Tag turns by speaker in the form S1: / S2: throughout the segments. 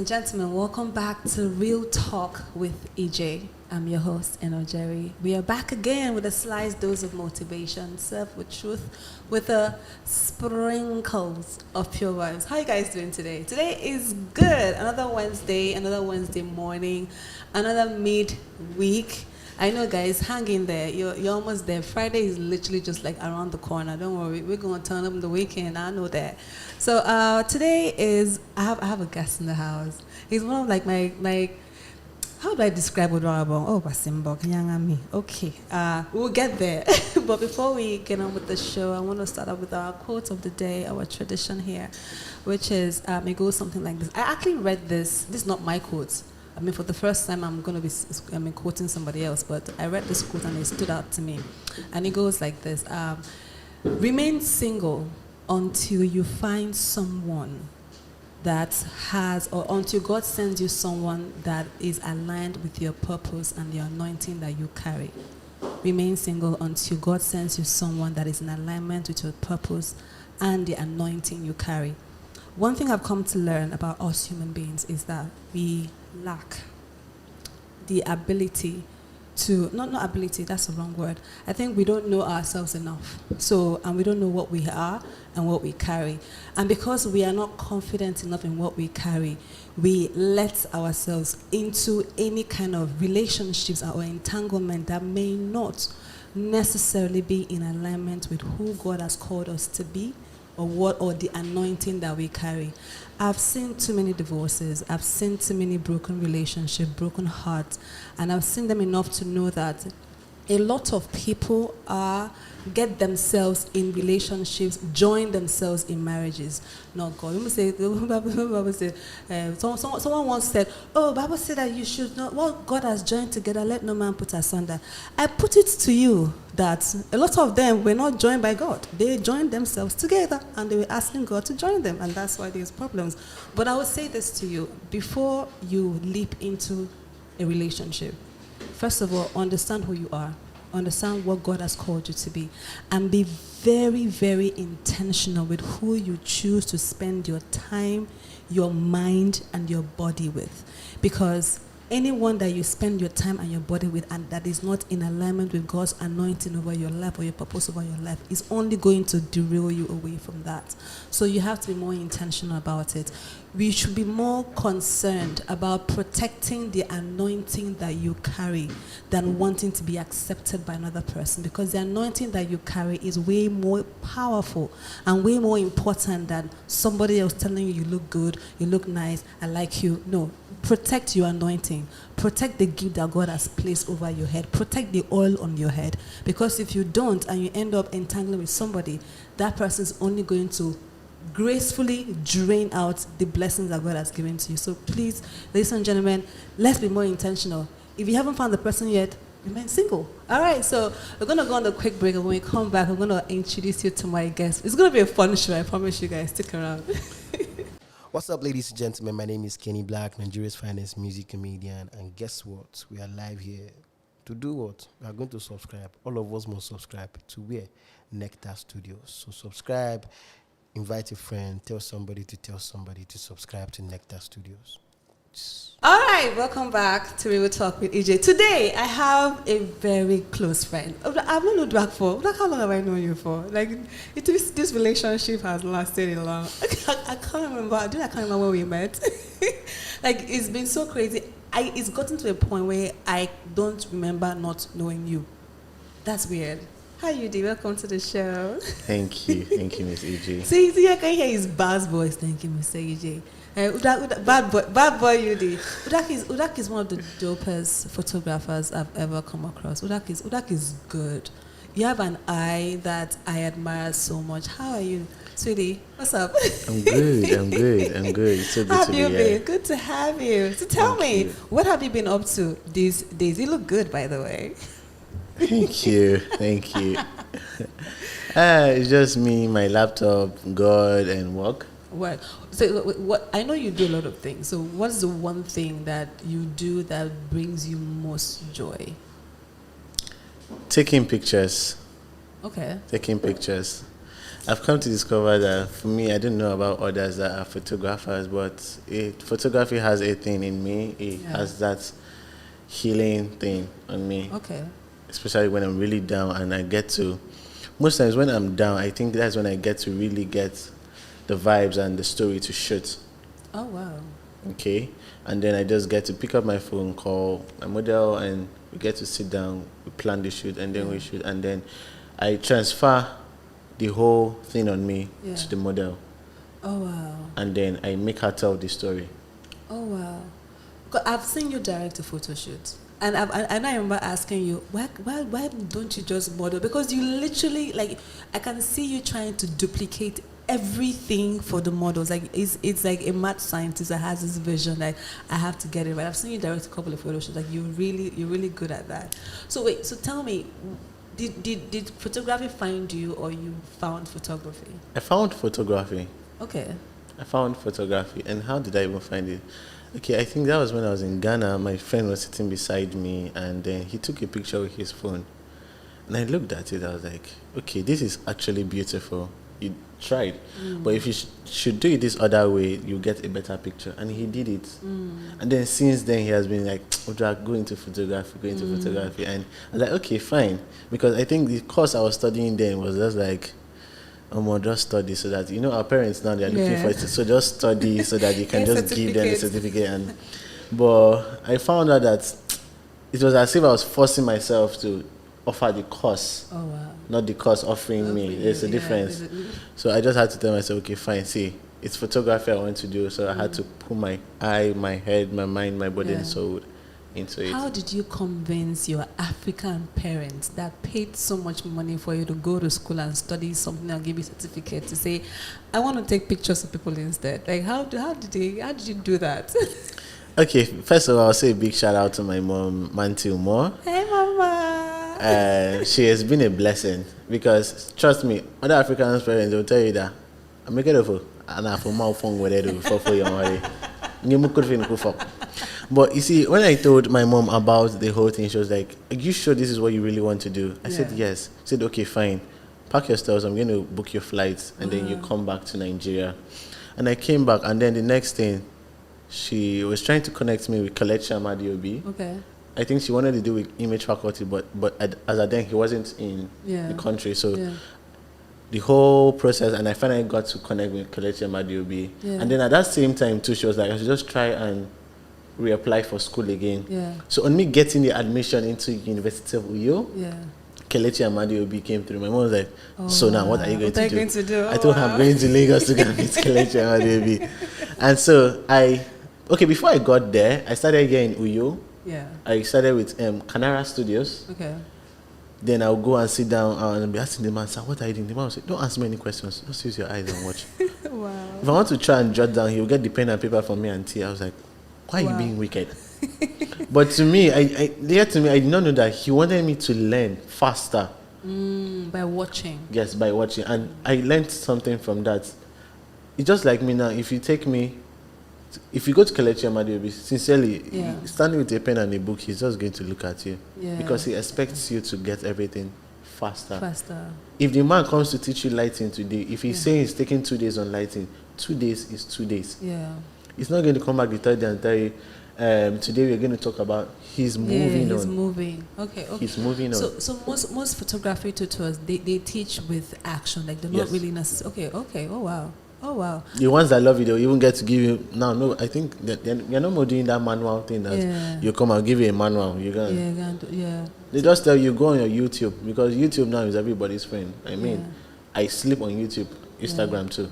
S1: and gentlemen, welcome back to Real Talk with EJ. I'm your host, Eno Jerry. We are back again with a sliced dose of motivation, served with truth, with a sprinkles of pure vibes. How are you guys doing today? Today is good. Another Wednesday morning, another mid-week. I know, guys, hang in there. You're almost there. Friday is literally just like around the corner. Don't worry, we're going to turn up the weekend. I know that. So today is I have a guest in the house. He's one of like my how do I describe Uduak? Oh, Basimbo, Nyangami. Okay, we'll get there. But before we get on with the show, I want to start off with our quote of the day, our tradition here, which is it goes something like this. I actually read this. This is not my quote. I mean, for the first time, I'm going to be quoting somebody else, but I read this quote and it stood out to me. And it goes like this. Remain single until you find someone that has, or until God sends you someone that is aligned with your purpose and the anointing that you carry. Remain single until God sends you someone that is in alignment with your purpose and the anointing you carry. One thing I've come to learn about us human beings is that we lack the ability to, not ability, that's the wrong word. I think we don't know ourselves enough. And we don't know what we are and what we carry. And because we are not confident enough in what we carry, we let ourselves into any kind of relationships or entanglement that may not necessarily be in alignment with who God has called us to be, or the anointing that we carry. I've seen too many divorces. I've seen too many broken relationships, broken hearts, and I've seen them enough to know that a lot of people get themselves in relationships, join themselves in marriages. Not God. Bible say, someone once said, "Oh, Bible said that you should not. What God has joined together, let no man put asunder." I put it to you that a lot of them were not joined by God. They joined themselves together, and they were asking God to join them, and that's why there's problems. But I would say this to you: before you leap into a relationship, first of all, understand who you are. Understand what God has called you to be. And be very, very intentional with who you choose to spend your time, your mind, and your body with. Because anyone that you spend your time and your body with and that is not in alignment with God's anointing over your life or your purpose over your life is only going to derail you away from that. So you have to be more intentional about it. We should be more concerned about protecting the anointing that you carry than wanting to be accepted by another person, because the anointing that you carry is way more powerful and way more important than somebody else telling you look good, you look nice, I like you. No, protect your anointing. Protect the gift that God has placed over your head. Protect the oil on your head, because if you don't and you end up entangling with somebody, that person is only going to gracefully drain out the blessings that God has given to you. So please, ladies and gentlemen, let's be more intentional. If you haven't found the person yet, remain single. All right, so we're going to go on a quick break, and when we come back, I'm going to introduce you to my guest. It's going to be a fun show, I promise you guys. Stick around.
S2: What's up, ladies and gentlemen? My name is Kenny Black, Nigeria's finest music comedian, and guess what? We are live here. To do what? We are going to subscribe. All of us must subscribe to where? Nectar Studios. So subscribe. Invite a friend, tell somebody to subscribe to Nectar Studios.
S1: All right, welcome back to Real Talk with EJ. Today, I have a very close friend. I've known Uduak for, like, how long have I known you for? Like, this relationship has lasted a long. I can't remember. I can't remember when we met. Like, it's been so crazy. It's gotten to a point where I don't remember not knowing you. That's weird. Hi, Udi. Welcome to the show.
S3: Thank you, Miss EJ.
S1: See, I can hear his bass voice. Thank you, Mr. EJ. Uduak, bad boy, Udi. Uduak is one of the dopest photographers I've ever come across. Uduak is good. You have an eye that I admire so much. How are you, sweetie? What's up?
S3: I'm good. It's so good
S1: How
S3: to
S1: have you
S3: be
S1: been?
S3: here.
S1: Good to have you. So tell me, what have you been up to these days? You look good, by the way.
S3: Thank you. It's just me, my laptop, God, and work.
S1: What? So what? I know you do a lot of things. So what's the one thing that you do that brings you most joy?
S3: Taking pictures.
S1: Okay.
S3: Taking pictures. I've come to discover that for me, I don't know about others that are photographers, but photography has a thing in me. It has that healing thing on me.
S1: Okay.
S3: Especially when I'm really down and I get to, most times when I'm down, I think that's when I get to really get the vibes and the story to shoot.
S1: Oh, wow.
S3: Okay. And then I just get to pick up my phone, call my model, and we get to sit down, we plan the shoot, and then we shoot. And then I transfer the whole thing on me to the model.
S1: Oh, wow.
S3: And then I make her tell the story.
S1: Oh, wow. 'Cause I've seen you direct a photo shoot. And I remember asking you, why don't you just model? Because you literally, like, I can see you trying to duplicate everything for the models. Like, it's like a mad scientist that has this vision that I have to get it right. I've seen you direct a couple of photo shoots. Like, you're really good at that. So wait, so tell me, did photography find you, or you found photography?
S3: I found photography.
S1: Okay.
S3: I found photography. And how did I even find it? Okay, I think that was when I was in Ghana. My friend was sitting beside me, and then he took a picture with his phone. And I looked at it, I was like, okay, this is actually beautiful. You tried. But if you should do it this other way, you get a better picture. And he did it. And then since then, he has been like, Uduak, go into photography. And I was like, okay, fine. Because I think the course I was studying then was just like, just study so that, our parents now, they're looking for it. So just study so that you can just give them the certificate. But I found out that it was as if I was forcing myself to offer the course. Oh, wow. Not the course offering me. There's a difference. So I just had to tell myself, okay, fine, see, it's photography I want to do. So I had to put my eye, my head, my mind, my body and soul into it.
S1: How did you convince your African parents that paid so much money for you to go to school and study something and give you a certificate to say, I want to take pictures of people instead? Like, how did you do that?
S3: Okay, first of all, I'll say a big shout out to my mom, Uduak Umoh.
S1: Hey, Mama.
S3: She has been a blessing because, trust me, other African parents will tell you that I'm making it for and I have my phone with it for your money. But you see, when I told my mom about the whole thing, she was like, are you sure this is what you really want to do? I said, yes. She said, okay, fine. Pack your stuff. I'm going to book your flights, and then you come back to Nigeria. And I came back, and then the next thing, she was trying to connect me with Kelechi Amadiobi. Okay. I think she wanted to do with image faculty, but as I think he wasn't in the country. So the whole process, and I finally got to connect with Kelechi Amadiobi. And then at that same time, too, she was like, I should just try and reapply for school again. So on me getting the admission into University of Uyo, Kelechi Amadiobi came through. My mom was like, so now what are you going to do? I told her I'm going to Lagos to go and meet Kelechi Amadiobi. And so before I got there, I started here in Uyo. I started with Canara Studios. Okay. Then I'll go and sit down and be asking the man, sir, what are you doing? The man will say, don't ask me any questions. Just use your eyes and watch. Wow. If I want to try and jot down, he'll get the pen and paper from me and tea. I was like, why are you being wicked? But to me, I did not know that he wanted me to learn faster.
S1: By watching. Yes,
S3: by watching. And I learned something from that. It's just like me now. If you go to Kelechi Amadiobi, sincerely, standing with a pen and a book, he's just going to look at you. Because he expects you to get everything faster. If the man comes to teach you lighting today, if he's saying he's taking 2 days on lighting, 2 days is 2 days. He's not going to come back the third day and tell you, today we're going to talk about he's moving on.
S1: He's moving. Okay.
S3: He's moving on.
S1: So most photography tutors, they teach with action. Like, they're not really necessary. Okay. Oh, wow.
S3: The ones that love you, they'll even get to give you... No, I think that you're no more doing that manual thing that you come and give you a manual. They just tell you, go on your YouTube, because YouTube now is everybody's friend. I mean, I sleep on YouTube, Instagram too.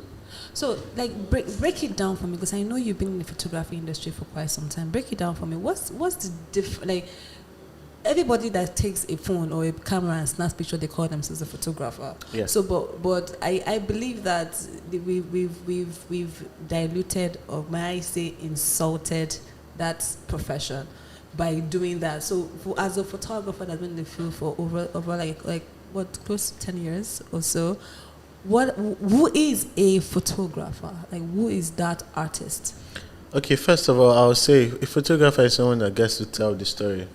S1: So, like, break it down for me, because I know you've been in the photography industry for quite some time. Break it down for me. What's the like? Everybody that takes a phone or a camera and snaps picture, they call themselves a photographer. Yes. So, but I believe that we've diluted, or may I say, insulted that profession by doing that. So, as a photographer that's been in the field for over like close to 10 years or so. Who is a photographer? Like, who is that artist?
S3: Okay, first of all, I'll say a photographer is someone that gets to tell the story.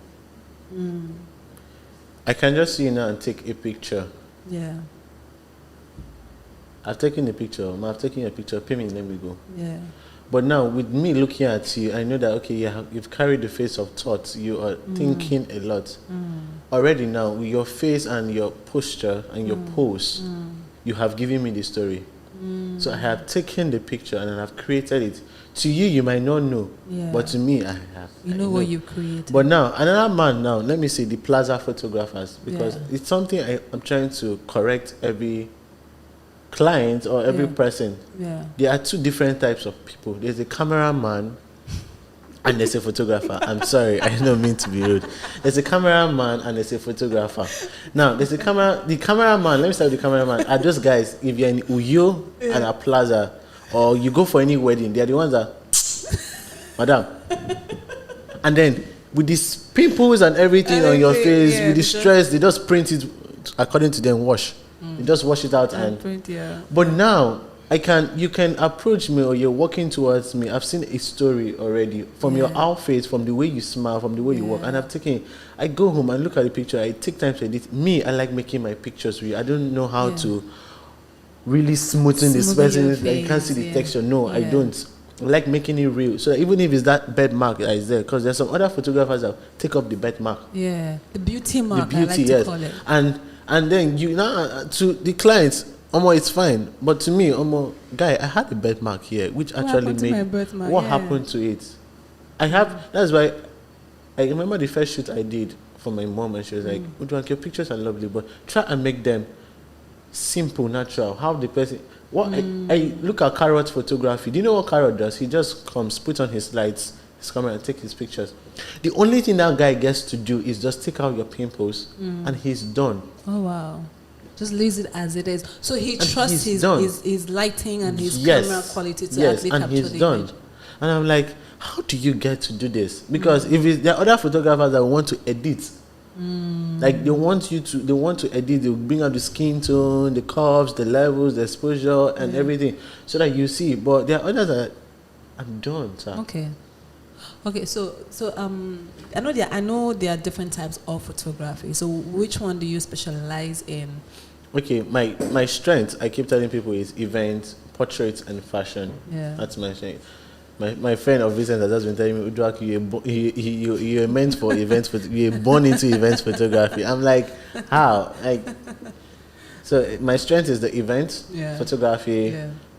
S3: I can just see you now and take a picture. I've taken a picture. I've taken a picture. Pay me, let me go.
S1: Yeah.
S3: But now, with me looking at you, I know that, okay, you've carried the face of thought. You are thinking a lot. Already now, with your face and your posture and your pose, you have given me the story. So I have taken the picture and I have created it. To you, you might not know.
S1: Yeah.
S3: But to me, I have.
S1: You know what you created.
S3: But now, another man now, let me say the plaza photographers, because it's something I'm trying to correct every client or every person.
S1: Yeah.
S3: There are two different types of people. There's a cameraman and there's a photographer. I'm sorry, I don't mean to be rude. There's a cameraman and there's a photographer. Now, there's the cameraman, let me start with the cameraman. Are those guys, if you're in Uyo and a plaza, or you go for any wedding, they're the ones that, madam. And then, with these pimples and everything on your face, with the stress, they just print it, according to them, wash. You just wash it out and
S1: print,
S3: But now you can approach me or you're walking towards me. I've seen a story already from your outfit, from the way you smile, from the way you walk, and I've taken it. I go home and look at the picture. I take time to edit. Me, I like making my pictures real. I don't know how to really smoothen this person. Like, you can't see the texture. No, I don't. I like making it real. So even if it's that bed mark that is there, because there's some other photographers that take up the bed mark.
S1: Yeah, the beauty mark.
S3: The beauty,
S1: I like to call it.
S3: And then you now to the clients, it's fine. But to me, guy, I had a birthmark here, which actually made what happened to it. That's why I remember the first shoot I did for my mom, and she was like, Uduak, your pictures are lovely, but try and make them simple, natural. How the person I look at Carrot's photography. Do you know what Carrot does? He just comes, puts on his lights, his camera, and take his pictures. The only thing that guy gets to do is just take out your pimples, and he's done.
S1: Oh wow! Just leaves it as it is. So he trusts his lighting and his camera quality to actually capture the image.
S3: And I'm like, how do you get to do this? Because if there are other photographers that want to edit, like they want to edit, they'll bring out the skin tone, the curves, the levels, the exposure, and everything, so that you see. But there are others that I'm done, sir.
S1: Okay, so I know there are different types of photography. So which one do you specialize in? Okay,
S3: my strength, I keep telling people, is events, portraits, and fashion.
S1: Yeah,
S3: that's my strength. My friend of recent has just been telling me, Uduak, you're meant for events, you're born into events photography. I'm like, how? So my strength is the event, photography,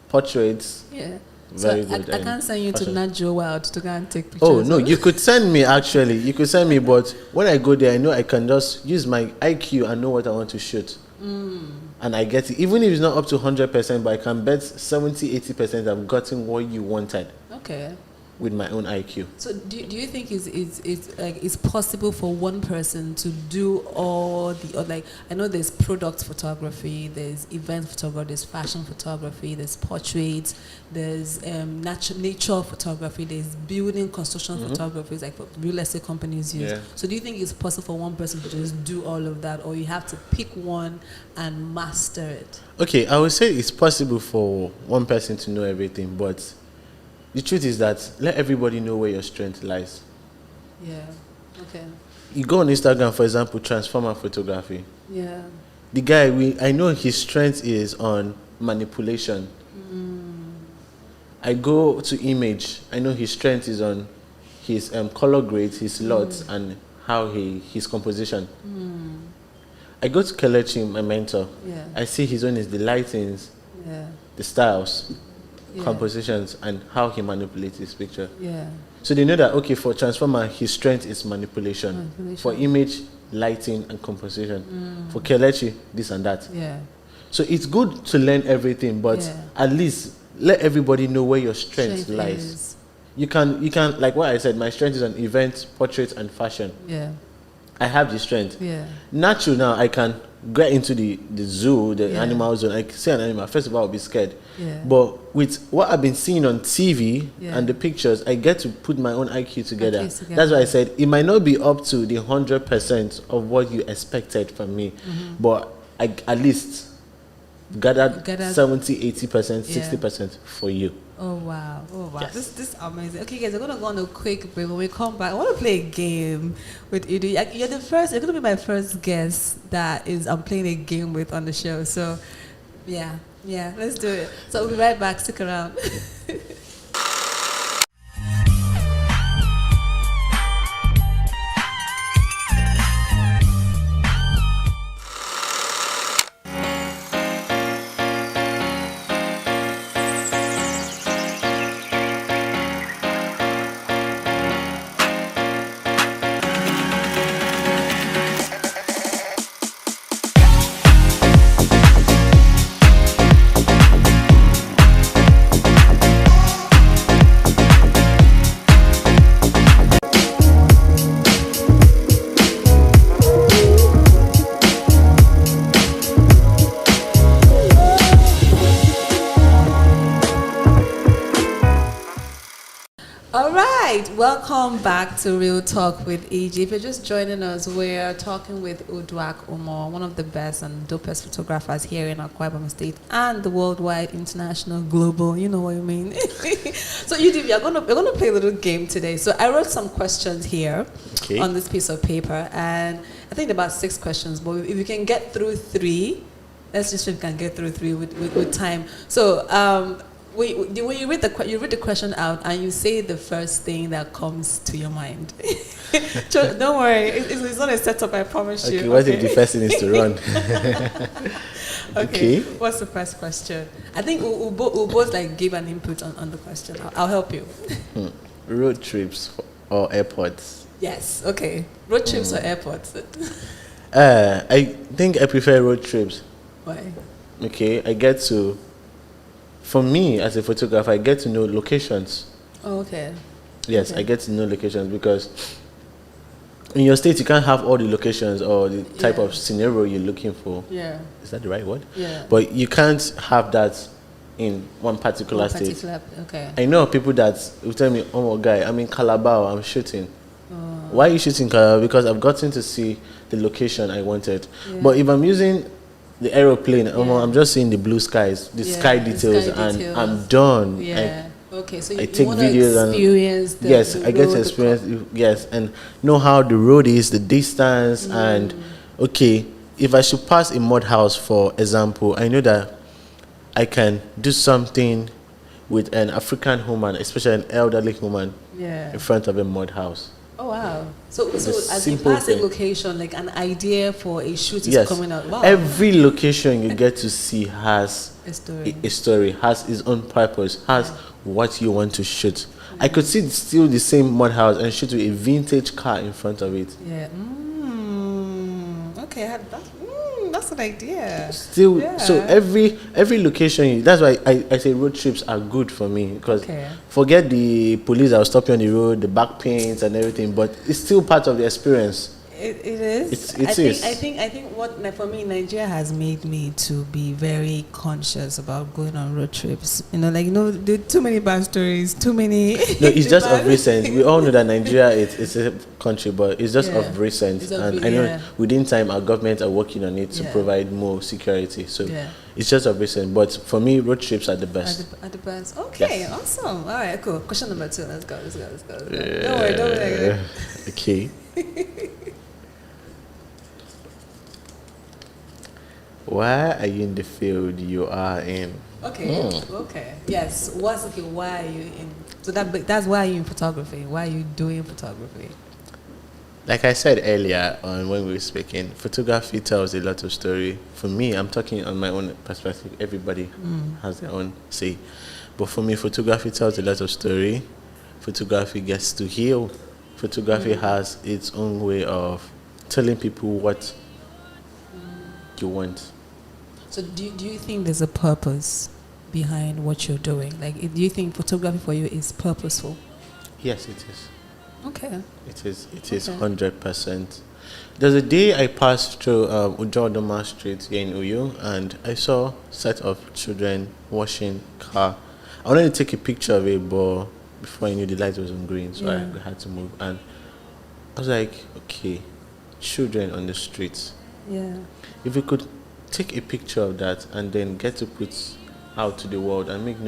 S3: portraits.
S1: Yeah.
S3: Very
S1: so
S3: good.
S1: I can't send you to Nat Geo Wild to go and take pictures.
S3: Oh no, you could send me actually. You could send me, but when I go there, I know I can just use my IQ and know what I want to shoot. And I get it. Even if it's not up to 100%, but I can bet 70-80% I've gotten what you wanted.
S1: Okay.
S3: With my own IQ.
S1: So do you think it's possible for one person to do all the, like, I know there's product photography, there's event photography, there's fashion photography, there's portraits, there's nature photography, there's building construction photography, like what real estate companies use. Yeah. So do you think it's possible for one person to just do all of that, or you have to pick one and master it? Okay,
S3: I would say it's possible for one person to know everything, but the truth is that let everybody know where your strength lies.
S1: Yeah. Okay.
S3: You go on Instagram, for example, transformer photography.
S1: Yeah.
S3: The guy, I know his strength is on manipulation. I go to image. I know his strength is on his color grades, his lots, and how his composition. I go to Kelechi, my mentor.
S1: Yeah.
S3: I see his own is the lightings, the styles, compositions, and how he manipulates his picture.
S1: Yeah.
S3: So they know that, okay, for transformer, his strength is manipulation. For image, lighting and composition. For Kelechi, this and that.
S1: Yeah.
S3: So it's good to learn everything, but at least let everybody know where your strength lies. You can, like what I said, my strength is on events, portraits, and fashion.
S1: Yeah.
S3: I have the strength.
S1: Yeah.
S3: Natural now, I can get into the zoo, the animal zone. I see an animal. First of all, I'll be scared.
S1: Yeah.
S3: But with what I've been seeing on TV and the pictures, I get to put my own IQ together. That's why I said it might not be up to the 100% of what you expected from me, but I at least gathered 70, 80%, 60% for you.
S1: Oh wow! Oh wow!
S3: Yes.
S1: This is amazing. Okay, guys, we're gonna go on a quick break. When we come back, I want to play a game with Udu. You're the first. You're gonna be my first guest that I'm playing a game with on the show. So, yeah, Yeah, let's do it. So we'll be right back. Stick around. All right, welcome back to Real Talk with EG. If you're just joining us, we're talking with Uduak Umoh, one of the best and dopest photographers here in Akwa Ibom State and the worldwide, international, global. You know what I mean. So Udip, we're gonna play a little game today. So I wrote some questions here on this piece of paper, and I think about 6 questions. But if you can get through 3, let's just see if we can get through 3 with time. So. When you read the question out and you say the first thing that comes to your mind. Don't worry, it's not a setup, I promise you.
S3: Okay, what if the first thing is to run?
S1: Okay. What's the first question? I think we'll both like give an input on the question. I'll help you.
S3: Road trips or airports?
S1: Yes, okay. Road trips or airports?
S3: I think I prefer road trips.
S1: Why?
S3: Okay, I get to... For me, as a photographer, I get to know locations.
S1: Oh, okay.
S3: Yes,
S1: okay.
S3: I get to know locations because in your state, you can't have all the locations or the type of scenario you're looking for.
S1: Yeah.
S3: Is that the right word?
S1: Yeah.
S3: But you can't have that in one particular state.
S1: Okay.
S3: I know people that will tell me, oh, guy, I'm in Calabar, I'm shooting. Why are you shooting Calabar? Because I've gotten to see the location I wanted. Yeah. But if I'm using the aeroplane, I'm just seeing the blue skies, the sky details, and I'm done.
S1: Yeah. Okay, so
S3: I take videos and
S1: experience
S3: I get to experience and know how the road is, the distance, and okay, if I should pass a mud house, for example, I know that I can do something with an African woman, especially an elderly woman, in front of a mud house.
S1: Oh wow! So as you pass a location, like an idea for a shoot is coming out. Wow!
S3: Every location you get to see has
S1: a story,
S3: has its own purpose, has what you want to shoot. I could see still the same mud house and shoot with a vintage car in front of it.
S1: Yeah. Okay, that's an idea.
S3: Still, so every location. That's why I say road trips are good for me because forget the police that will stop you on the road, the back pains and everything, but it's still part of the experience.
S1: It is. I think what for me, Nigeria has made me to be very conscious about going on road trips. There are too many bad stories, too many.
S3: No, it's just of recent. We all know that Nigeria it's a country, but it's just of recent. And I know within time our government are working on it to provide more security. So it's just of recent. But for me, road trips are the best.
S1: Are the best. Okay, awesome. All right, cool. Question number 2. Let's go. Don't worry.
S3: Okay. Why are you in the field you are in?
S1: Okay. Yes. Why are you in? So that's why you're in photography. Why are you doing photography?
S3: Like I said earlier on when we were speaking, photography tells a lot of story. For me, I'm talking on my own perspective. Everybody has their own say. But for me, photography tells a lot of story. Photography gets to heal. Photography has its own way of telling people what you want.
S1: So do you think there's a purpose behind what you're doing? Like, do you think photography for you is purposeful?
S3: Yes, it is.
S1: Okay.
S3: It is 100%. There's a day I passed through Uduak Umoh Street here in Uyo, and I saw a set of children washing car. I wanted to take a picture of it, but before I knew, the light was on green, so I had to move. And I was like, okay, children on the streets.
S1: Yeah.
S3: If we could take a picture of that and then get to put out to the world and make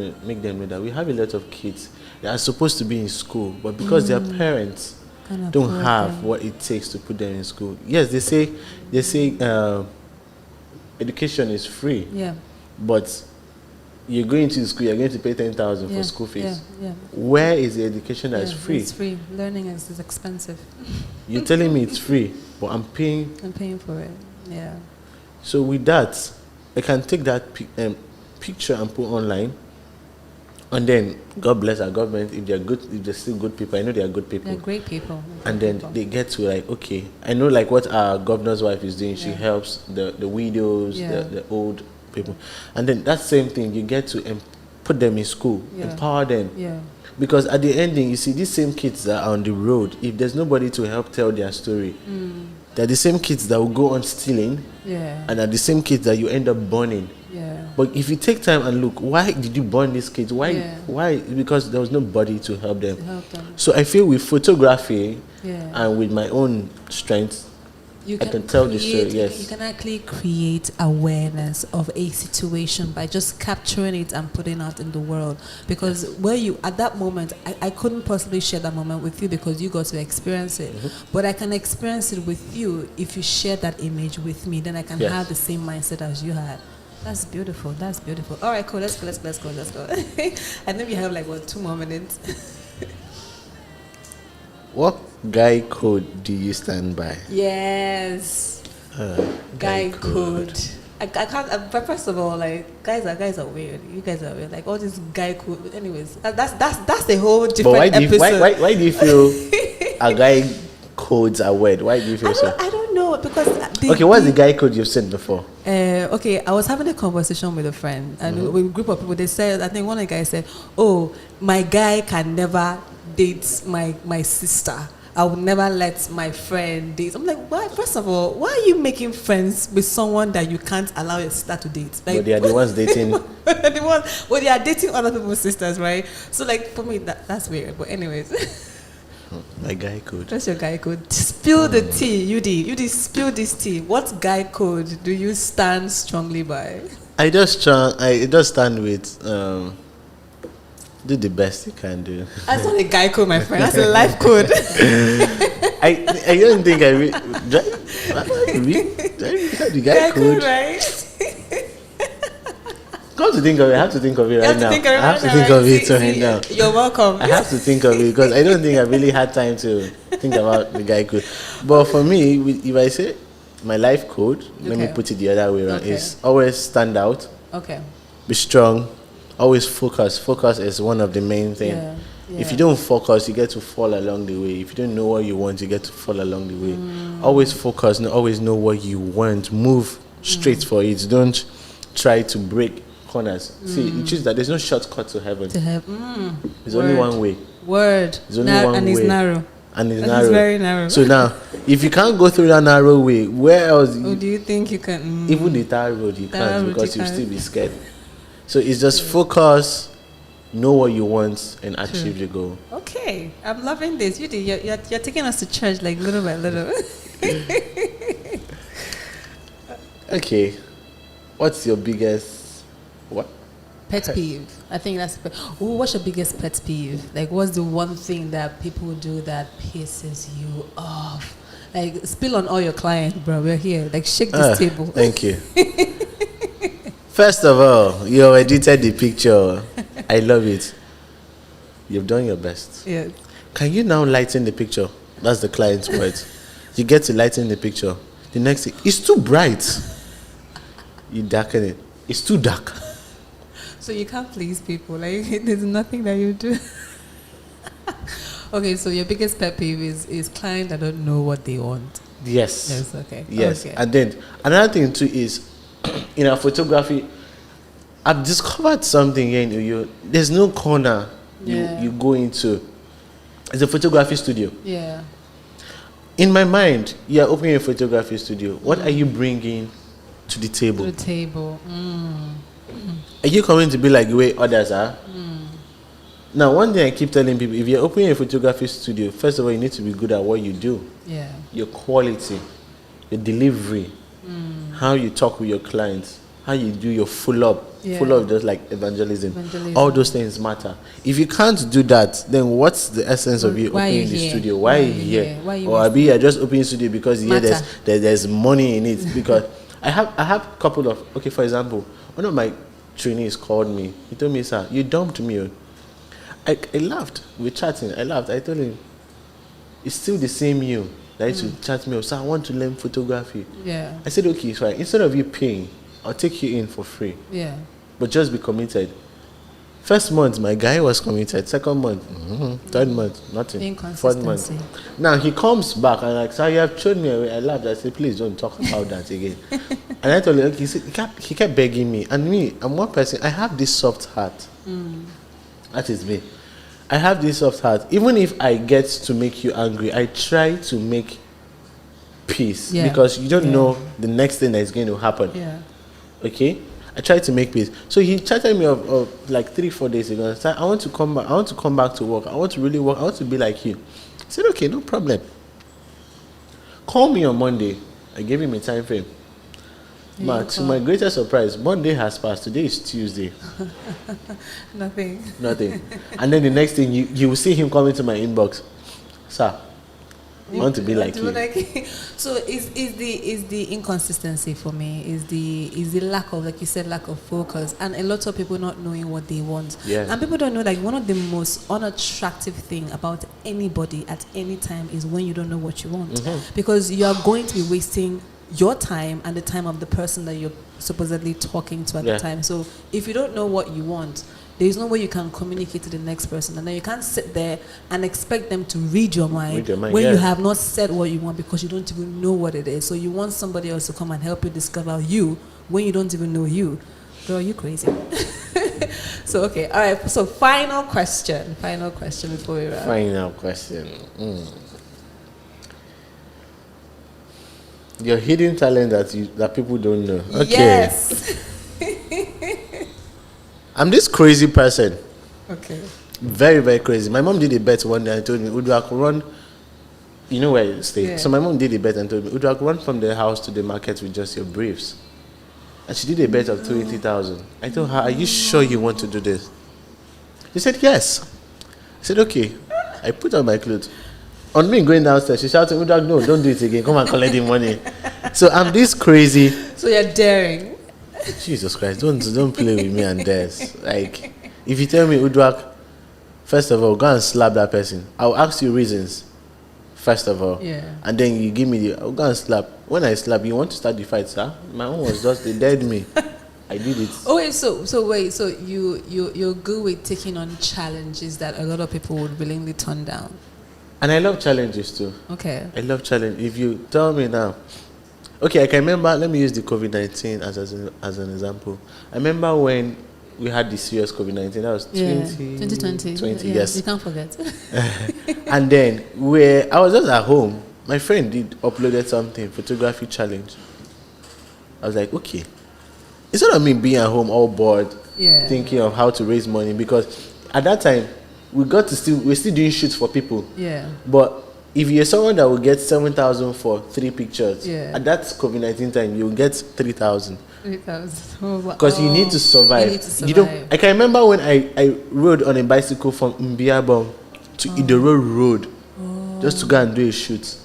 S3: them know that we have a lot of kids that are supposed to be in school, but because their parents don't have what it takes to put them in school. Yes, they say education is free.
S1: Yeah.
S3: But you're going to school, you're going to pay 10,000 for school fees. Where is the education that's free?
S1: It's free. Learning is expensive.
S3: You're telling me it's free, but I'm paying
S1: for it. Yeah.
S3: So with that, I can take that picture and put online, and then God bless our government if they're good, if they're still good people. I know they are good people.
S1: They're great people.
S3: And then they get to like, okay, I know like what our governor's wife is doing. She helps the widows, the old people, and then that same thing you get to put them in school, empower them.
S1: Yeah.
S3: Because at the ending, you see these same kids that are on the road. If there's nobody to help tell their story. They're the same kids that will go on stealing, and are the same kids that you end up burning. But if you take time and look, why did you burn these kids? Why? Because there was nobody to help them. So I feel with photography and with my own strength, I can tell the story. Yes,
S1: you can actually create awareness of a situation by just capturing it and putting it out in the world. Because where you at that moment, I couldn't possibly share that moment with you because you got to experience it. But I can experience it with you if you share that image with me. Then I can have the same mindset as you had. That's beautiful. That's beautiful. All right, cool. Let's go. I think we have like 2 more minutes.
S3: What guy code do you stand by?
S1: Yes. Guy code. I can't. But first of all, like guys are weird. You guys are weird. Like all this guy code. Anyways, that's the whole different episode.
S3: Why do you feel a guy codes are weird? Why do you feel so?
S1: I don't know because.
S3: What's the guy code you've seen before?
S1: Okay, I was having a conversation with a friend, and with a group of people. They said, I think one of the guys said, "Oh, my guy can never date my sister. I would never let my friend date." I'm like, why? First of all, why are you making friends with someone that you can't allow your sister to date? Like,
S3: but they are the ones dating.
S1: They are dating other people's sisters, right? So, like, for me, that's weird. But anyways.
S3: My guy code.
S1: That's your guy code. Spill the tea, Yudi, spill this tea. What guy code do you stand strongly by?
S3: I just stand with do the best you can do.
S1: That's not a guy code, my friend. That's a life code.
S3: I don't think I read the guy code,
S1: right?
S3: Come to think of it, I have to think of it right now. I have to think of it right now.
S1: You're welcome.
S3: I have to think of it because I don't think I really had time to think about the guy code. But for me, if I say my life code, let me put it the other way around, is always stand out. Okay. Be strong. Always focus. Focus is one of the main things. Yeah. If you don't focus, you get to fall along the way. If you don't know what you want, you get to fall along the way. Always focus. Always know what you want. Move straight for it. Don't try to break corners. See, it is that there's no shortcut to heaven. There's only one way.
S1: Word.
S3: There's only one way.
S1: It's narrow.
S3: And it's narrow.
S1: It's very narrow.
S3: So now, if you can't go through that narrow way, where else?
S1: Do you think you can?
S3: Even the tar road, you can't because you'll still be scared. So it's just focus, know what you want, and achieve your goal.
S1: Okay, I'm loving this. You're taking us to church like little by little.
S3: Okay, what's your biggest
S1: pet peeve? I think that's. What's your biggest pet peeve? Like, what's the one thing that people do that pisses you off? Like, spill on all your clients, bro. We're here. Like, shake this table.
S3: Thank you. First of all, you edited the picture. I love it. You've done your best.
S1: Yeah.
S3: Can you now lighten the picture? That's the client's words. You get to lighten the picture. The next thing, it's too bright. You darken it. It's too dark.
S1: So you can't please people. Like, there's nothing that you do. Okay, so your biggest pet peeve is clients that don't know what they want.
S3: Yes.
S1: Yes, okay.
S3: Yes.
S1: Okay.
S3: And then another thing too is in our photography, I've discovered something here in Uyo. There's no corner you go into. It's a photography studio.
S1: Yeah.
S3: In my mind, you're opening a photography studio. What are you bringing to the table?
S1: To the table.
S3: Are you coming to be like the way others are? Now, one thing I keep telling people, if you're opening a photography studio, first of all, you need to be good at what you do. Yeah. Your quality, your delivery, how you talk with your clients, how you do your full up just like evangelism. All those things matter. If you can't do that, then what's the essence of you opening the studio? Why are you here? Or are you just opening studio because there's money in it? Because I have a couple of, for example, one of my trainees called me. He told me, sir, you dumped me. Oh." I laughed. We were chatting. I laughed. I told him, it's still the same you that used to chat me. Oh, sir, I want to learn photography.
S1: Yeah.
S3: I said, okay, it's fine. Instead of you paying, I'll take you in for free.
S1: Yeah.
S3: But just be committed. First month, my guy was committed. Second month, third month, nothing. Fourth month. Now he comes back and like, sir, you have showed me away. I laughed. I said, please don't talk about that again. And I told him, okay, he kept begging me. And me, I'm one person, I have this soft heart. That is me. I have this soft heart. Even if I get to make you angry, I try to make peace.
S1: Yeah.
S3: Because you don't know the next thing that is going to happen.
S1: Yeah.
S3: Okay? I tried to make peace. So he chatted me of like 3-4 days ago and said, I want to come back. I want to come back to work. I want to really work. I want to be like you. I said, okay, no problem. Call me on Monday. I gave him a time frame. To my greatest surprise, Monday has passed. Today is Tuesday.
S1: Nothing.
S3: And then the next thing, you will see him coming to my inbox. Sir, I want to be like you.
S1: So is the inconsistency for me, is the lack of, like you said, lack of focus, and a lot of people not knowing what they want.
S3: Yeah.
S1: And people don't know, like, one of the most unattractive thing about anybody at any time is when you don't know what you want. Because you are going to be wasting your time and the time of the person that you're supposedly talking to at the time. So if you don't know what you want, there is no way you can communicate to the next person, and then you can't sit there and expect them to read your mind when you have not said what you want, because you don't even know what it is. So you want somebody else to come and help you discover you when you don't even know you. Girl, you crazy. So okay, all right. So final question before we wrap.
S3: Final question. Your hidden talent that people don't know. Okay.
S1: Yes.
S3: I'm this crazy person.
S1: Okay.
S3: Very, very crazy. My mom did a bet one day and told me, Uduak, run. You know where you stay. So my mom did a bet and told me, Uduak, run from the house to the market with just your briefs. And she did a bet of 20,000. I told her, are you sure you want to do this? She said, yes. I said, okay. I put on my clothes. On me going downstairs, she shouted, Uduak, no, don't do it again. Come and collect the money. So I'm this crazy.
S1: So you're daring.
S3: Jesus Christ, don't play with me and theirs. Like, if you tell me, Uduak, first of all, go and slap that person. I'll ask you reasons, first of all.
S1: Yeah. And
S3: then you give me I'll go and slap. When I slap, you want to start the fight, sir? My own was just, they dead me. I did it.
S1: Oh, wait, so you're good with taking on challenges that a lot of people would willingly turn down.
S3: And I love challenges too.
S1: Okay.
S3: I love challenge. If you tell me now, okay, I can remember, let me use the COVID-19 as an example. I remember when we had the serious COVID-19, that was 2020. Yes.
S1: You can't forget.
S3: And then I was just at home. My friend uploaded something, photography challenge. I was like, okay. Instead of me being at home all bored, thinking of how to raise money, because at that time, we're still doing shoots for people. Yeah. But if you're someone that will get 7,000 for 3 pictures, at that COVID-19 time, you'll get 3,000.
S1: 3,000.
S3: Because you need to survive. I can remember when I rode on a bicycle from Mbiabong to Idoro Road just to go and do a shoot.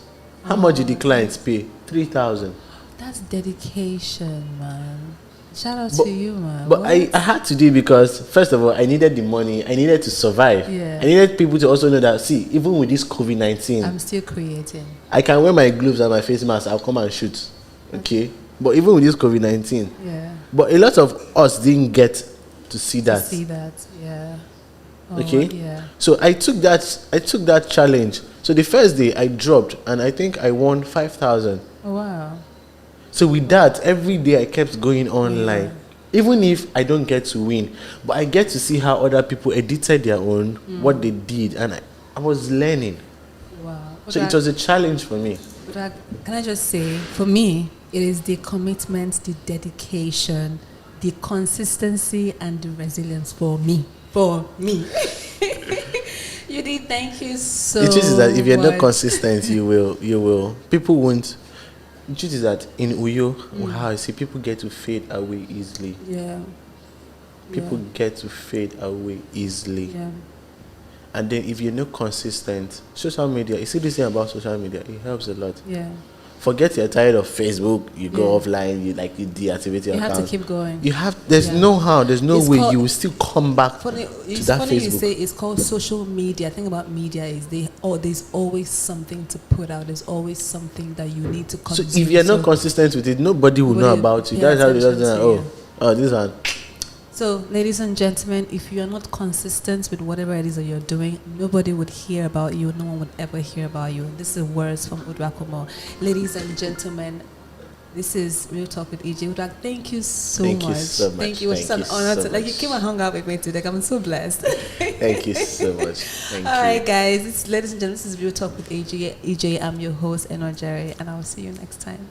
S3: How much did the clients pay? 3,000.
S1: That's dedication, man. Shout out to you, man.
S3: But I had to do it because, first of all, I needed the money. I needed to survive. Yeah. I needed people to also know that, see, even with this COVID-19,
S1: I'm still creating.
S3: I can wear my gloves and my face mask. I'll come and shoot. Okay? But even with this COVID-19. Yeah. But a lot of us didn't get to see that.
S1: Yeah.
S3: Okay? Yeah. So I took that challenge. So the first day I dropped and I think I won 5,000.
S1: Oh, wow.
S3: So with that, every day I kept going online. Even if I don't get to win, but I get to see how other people edited their own, what they did, and I was learning.
S1: Wow.
S3: So it was a challenge for me.
S1: But can I just say, for me, it is the commitment, the dedication, the consistency, and the resilience for me. Yudi, thank you so much.
S3: The truth is that if you're not consistent, you will. People won't. The truth is that in Uyo, how I see people get to fade away easily. Yeah. People get to fade away easily. Yeah. And then if you're not consistent, social media, you see this thing about social media, it helps a lot. Yeah. forget you're tired of Facebook, you go offline, you deactivate your
S1: You
S3: account.
S1: have to keep going.
S3: There's no how, there's no
S1: It's
S3: way
S1: called-
S3: you will still come back
S1: Funny,
S3: to
S1: it's
S3: that
S1: funny
S3: Facebook.
S1: you say it's called social media. The thing about media is there's always something to put out. There's always something that you need to
S3: So
S1: consume.
S3: if you're not consistent with it, nobody will know
S1: Nobody
S3: about you.
S1: pay
S3: That's how they just
S1: attention
S3: know.
S1: to
S3: This one.
S1: So, ladies and gentlemen, if you are not consistent with whatever it is that you're doing, nobody would hear about you. No one would ever hear about you. This is words from Uduak Umoh. Ladies and gentlemen, this is Real Talk with EJ. Uduak, thank you so much.
S3: Thank you so much.
S1: Thank you. It was
S3: Thank
S1: an
S3: you
S1: honor
S3: so
S1: to you came and hung out with me today. I'm so blessed.
S3: Thank you so much. Thank
S1: All
S3: you.
S1: right, guys. Ladies and gentlemen, this is Real Talk with EJ. I'm your host, Eno Jerry, and I'll see you next time.